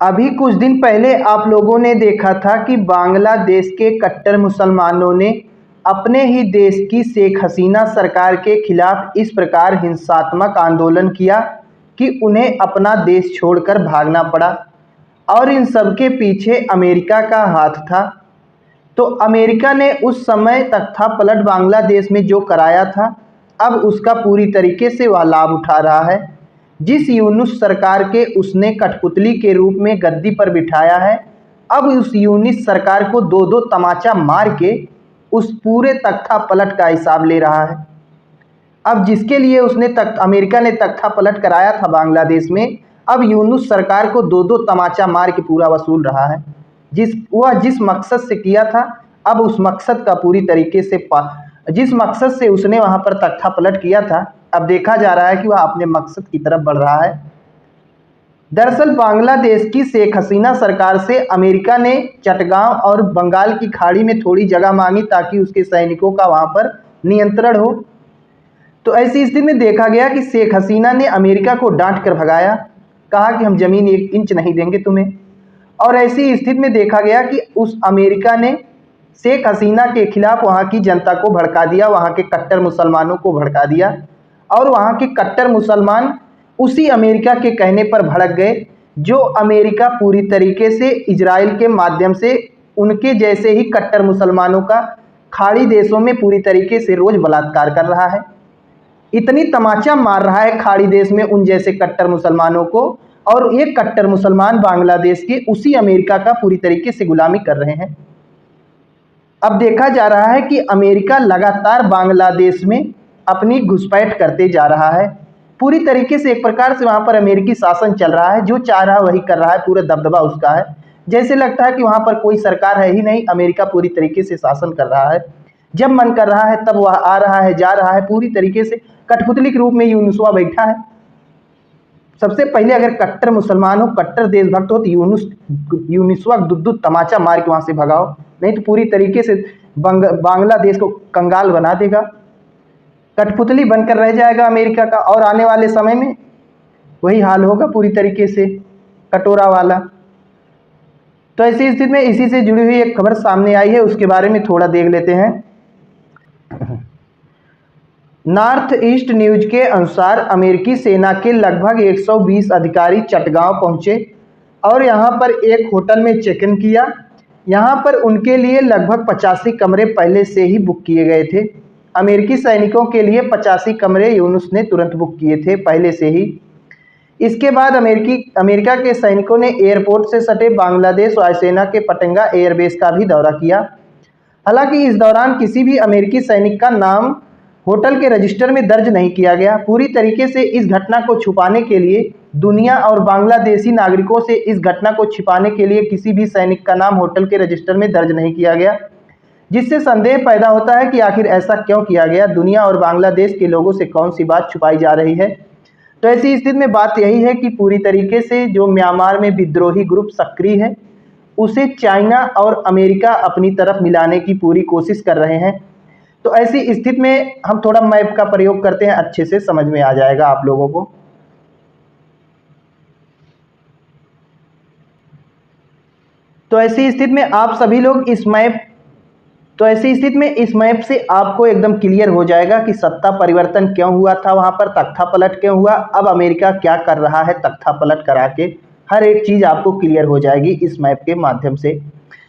अभी कुछ दिन पहले आप लोगों ने देखा था कि बांग्लादेश के कट्टर मुसलमानों ने अपने ही देश की शेख हसीना सरकार के खिलाफ इस प्रकार हिंसात्मक आंदोलन किया कि उन्हें अपना देश छोड़कर भागना पड़ा। और इन सब के पीछे अमेरिका का हाथ था। तो अमेरिका ने उस समय तख्तापलट बांग्लादेश में जो कराया था, अब उसका पूरी तरीके से वह लाभ उठा रहा है। जिस यूनुस सरकार के उसने कठपुतली के रूप में गद्दी पर बिठाया है, अब उस यूनुस सरकार को दो दो तमाचा मार के उस पूरे तख्तापलट का हिसाब ले रहा है। अब जिसके लिए उसने अमेरिका ने तख्तापलट कराया था बांग्लादेश में, अब यूनुस सरकार को दो दो तमाचा मार के पूरा वसूल रहा है। जिस मकसद से किया था, अब उस मकसद का पूरी तरीके से जिस मकसद से उसने वहां पर तख्तापलट किया था, अब देखा जा रहा है कि वह अपने मकसद की तरफ बढ़ रहा है। दरअसल बांग्लादेश की शेख हसीना सरकार से अमेरिका ने चटगांव और बंगाल की खाड़ी में थोड़ी जगह मांगी ताकि उसके सैनिकों का वहां पर नियंत्रण हो। तो ऐसी स्थिति में देखा गया कि शेख हसीना ने अमेरिका को डांट कर भगाया, कहा कि हम जमीन 1 इंच नहीं देंगे तुम्हें। और ऐसी स्थिति में देखा गया कि उस अमेरिका ने शेख हसीना के खिलाफ वहां की जनता को भड़का दिया, वहां के कट्टर मुसलमानों को भड़का दिया। और वहां के कट्टर मुसलमान उसी अमेरिका के कहने पर भड़क गए, जो अमेरिका पूरी तरीके से इजराइल के माध्यम से उनके जैसे ही कट्टर मुसलमानों का खाड़ी देशों में पूरी तरीके से रोज बलात्कार कर रहा है। इतनी तमाचा मार रहा है खाड़ी देश में उन जैसे कट्टर मुसलमानों को, और ये कट्टर मुसलमान बांग्लादेश के उसी अमेरिका का पूरी तरीके से गुलामी कर रहे हैं। अब देखा जा रहा है कि अमेरिका लगातार बांग्लादेश में अपनी घुसपैठ करते जा रहा है। पूरी तरीके से एक प्रकार से वहां पर अमेरिकी शासन चल रहा है, जो चाह रहा है वही कर रहा है, पूरा दबदबा उसका है। जैसे लगता है कि वहां पर कोई सरकार है ही नहीं, अमेरिका पूरी तरीके से शासन कर रहा है। जब मन कर रहा है तब वह आ रहा है, जा रहा है, पूरी तरीके से कठपुतली के रूप में यूनुसवा बैठा है। सबसे पहले अगर कट्टर मुसलमान हो, कट्टर देशभक्त हो, तो यूनुसवा दुद्दू तमाचा मार के वहां से भगाओ, नहीं तो पूरी तरीके से बांग्लादेश को कंगाल बना देगा, कठपुतली बनकर रह जाएगा अमेरिका का। और आने वाले समय में वही हाल होगा पूरी तरीके से कटोरा वाला। तो ऐसी स्थिति में इसी से जुड़ी हुई एक खबर सामने आई है, उसके बारे में थोड़ा देख लेते हैं। नॉर्थ ईस्ट न्यूज के अनुसार अमेरिकी सेना के लगभग 120 अधिकारी चटगांव पहुंचे और यहां पर एक होटल में चेक इन किया। यहां पर उनके लिए लगभग 85 कमरे पहले से ही बुक किए गए थे। अमेरिकी सैनिकों के लिए 85 कमरे यूनुस ने तुरंत बुक किए थे पहले से ही। इसके बाद अमेरिका के सैनिकों ने एयरपोर्ट से सटे बांग्लादेश वायुसेना के पतंगा एयरबेस का भी दौरा किया। हालांकि इस दौरान किसी भी अमेरिकी सैनिक का नाम होटल के रजिस्टर में दर्ज नहीं किया गया। पूरी तरीके से इस घटना को छुपाने के लिए दुनिया और बांग्लादेशी नागरिकों से इस घटना को छिपाने के लिए किसी भी सैनिक का नाम होटल के रजिस्टर में दर्ज नहीं किया गया, जिससे संदेह पैदा होता है कि आखिर ऐसा क्यों किया गया, दुनिया और बांग्लादेश के लोगों से कौन सी बात छुपाई जा रही है। तो ऐसी स्थिति में बात यही है कि पूरी तरीके से जो म्यांमार में विद्रोही ग्रुप सक्रिय है, उसे चाइना और अमेरिका अपनी तरफ मिलाने की पूरी कोशिश कर रहे हैं। तो ऐसी स्थिति में हम थोड़ा मैप का प्रयोग करते हैं, अच्छे से समझ में आ जाएगा आप लोगों को। तो ऐसी स्थिति में आप सभी लोग इस मैप से आपको एकदम क्लियर हो जाएगा कि सत्ता परिवर्तन क्यों हुआ था, वहां पर तख्तापलट क्यों हुआ, अब अमेरिका क्या कर रहा है तख्तापलट करा के। हर एक चीज आपको क्लियर हो जाएगी इस मैप के माध्यम से।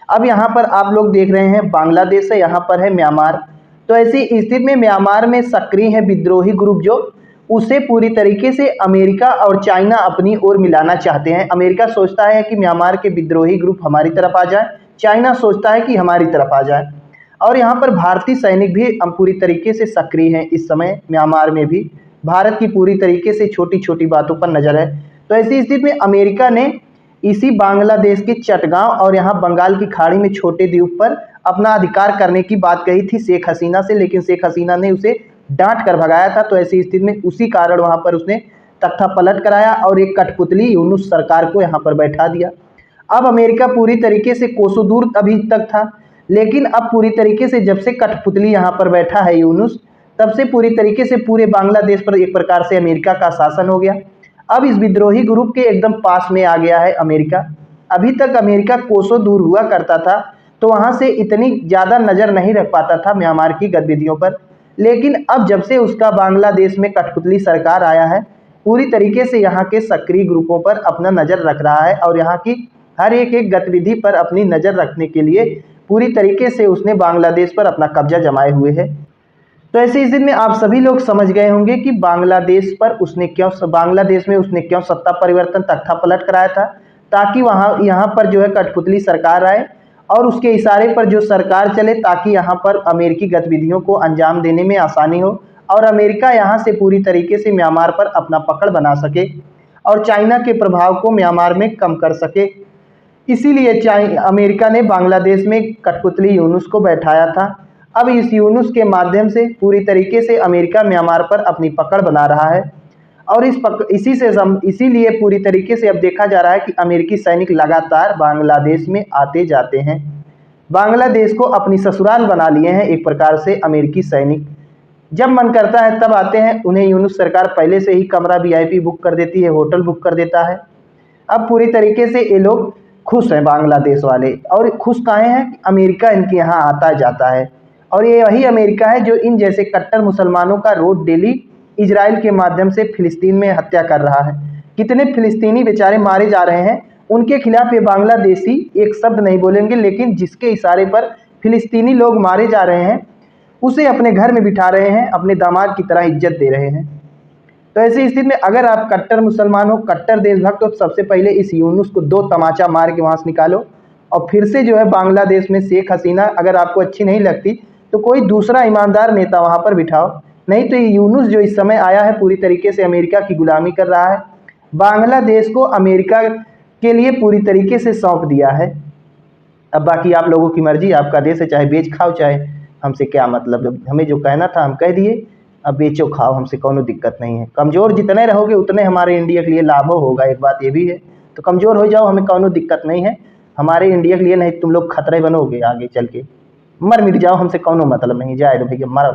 अब यहाँ पर आप लोग देख रहे हैं बांग्लादेश है, यहाँ पर है म्यांमार। तो ऐसी स्थिति में म्यांमार में सक्रिय है विद्रोही ग्रुप, जो उसे पूरी तरीके से अमेरिका और चाइना अपनी ओर मिलाना चाहते हैं। अमेरिका सोचता है कि म्यांमार के विद्रोही ग्रुप हमारी तरफ आ जाए, चाइना सोचता है कि हमारी तरफ आ जाए। और यहाँ पर भारतीय सैनिक भी पूरी तरीके से सक्रिय हैं इस समय म्यांमार में भी। भारत की पूरी तरीके से छोटी छोटी बातों पर नजर है। तो ऐसी स्थिति में अमेरिका ने इसी बांग्लादेश के चटगांव और यहाँ बंगाल की खाड़ी में छोटे द्वीप पर अपना अधिकार करने की बात कही थी शेख हसीना से, लेकिन शेख हसीना ने उसे डांट कर भगाया था। तो ऐसी स्थिति में उसी कारण वहां पर उसने तख्तापलट कराया और एक कठपुतली यूनुस सरकार को यहां पर बैठा दिया। अब अमेरिका पूरी तरीके से कोसों दूर अभी तक था, लेकिन अब पूरी तरीके से जब से कठपुतली यहां पर बैठा है यूनुस, तब से पूरी तरीके से पूरे बांग्लादेश पर एक प्रकार से अमेरिका का शासन हो गया। अब इस विद्रोही ग्रुप के एकदम पास में आ गया है अमेरिका। अभी तक अमेरिका कोसों दूर हुआ करता था, तो वहाँ से इतनी ज़्यादा नज़र नहीं रख पाता था म्यांमार की गतिविधियों पर। लेकिन अब जब से उसका बांग्लादेश में कठपुतली सरकार आया है, पूरी तरीके से यहाँ के सक्रिय ग्रुपों पर अपना नज़र रख रहा है और यहाँ की हर एक गतिविधि पर अपनी नज़र रखने के लिए पूरी तरीके से उसने बांग्लादेश पर अपना कब्जा जमाए हुए है। तो ऐसी स्थिति में आप सभी लोग समझ गए होंगे कि बांग्लादेश में उसने क्यों सत्ता परिवर्तन तख्ता पलट कराया था, ताकि यहाँ पर जो है कठपुतली सरकार आए और उसके इशारे पर जो सरकार चले, ताकि यहाँ पर अमेरिकी गतिविधियों को अंजाम देने में आसानी हो और अमेरिका यहाँ से पूरी तरीके से म्यांमार पर अपना पकड़ बना सके और चाइना के प्रभाव को म्यांमार में कम कर सके। इसीलिए अमेरिका ने बांग्लादेश में कठपुतली यूनुस को बैठाया था। अब इस यूनुस के माध्यम से पूरी तरीके से अमेरिका म्यांमार पर अपनी पकड़ बना रहा है और इसीलिए पूरी तरीके से अब देखा जा रहा है कि अमेरिकी सैनिक लगातार बांग्लादेश में आते जाते हैं। बांग्लादेश को अपनी ससुराल बना लिए हैं एक प्रकार से अमेरिकी सैनिक। जब मन करता है तब आते हैं। उन्हें यूनुस सरकार पहले से ही कमरा VIP बुक कर देती है, होटल बुक कर देता है। अब पूरी तरीके से ये लोग खुश हैं बांग्लादेश वाले। और खुश काहे हैं? अमेरिका इनके यहाँ आता जाता है और ये वही अमेरिका है जो इन जैसे कट्टर मुसलमानों का रोज डेली इजराइल के माध्यम से फिलिस्तीन में हत्या कर रहा है। कितने फिलिस्तीनी बेचारे मारे जा रहे हैं, उनके खिलाफ ये बांग्लादेशी एक शब्द नहीं बोलेंगे, लेकिन जिसके इशारे पर फिलिस्तीनी लोग मारे जा रहे हैं उसे अपने घर में बिठा रहे हैं, अपने दामाद की तरह इज्जत दे रहे हैं। तो ऐसी स्थिति में अगर आप कट्टर मुसलमान हो, कट्टर देशभक्त हो, तो सबसे पहले इस यूनुस को 2 तमाचा मार के वहाँ से निकालो और फिर से जो है बांग्लादेश में शेख हसीना अगर आपको अच्छी नहीं लगती तो कोई दूसरा ईमानदार नेता वहाँ पर बिठाओ। नहीं तो ये यूनुस जो इस समय आया है पूरी तरीके से अमेरिका की गुलामी कर रहा है, बांग्लादेश को अमेरिका के लिए पूरी तरीके से सौंप दिया है। अब बाकी आप लोगों की मर्जी, आपका देश है, चाहे बेच खाओ, चाहे हमसे क्या मतलब। हमें जो कहना था हम कह दिए, अब बेचो खाओ, हमसे कोनो दिक्कत नहीं है। कमज़ोर जितने रहोगे उतने हमारे इंडिया के लिए लाभ होगा, एक बात ये भी है। तो कमज़ोर हो जाओ, हमें कोनो दिक्कत नहीं है। हमारे इंडिया के लिए नहीं तुम लोग खतरे बनोगे, आगे चल के मर मिट जाओ, हमसे कोनो मतलब नहीं। जाए तो भैया मरो।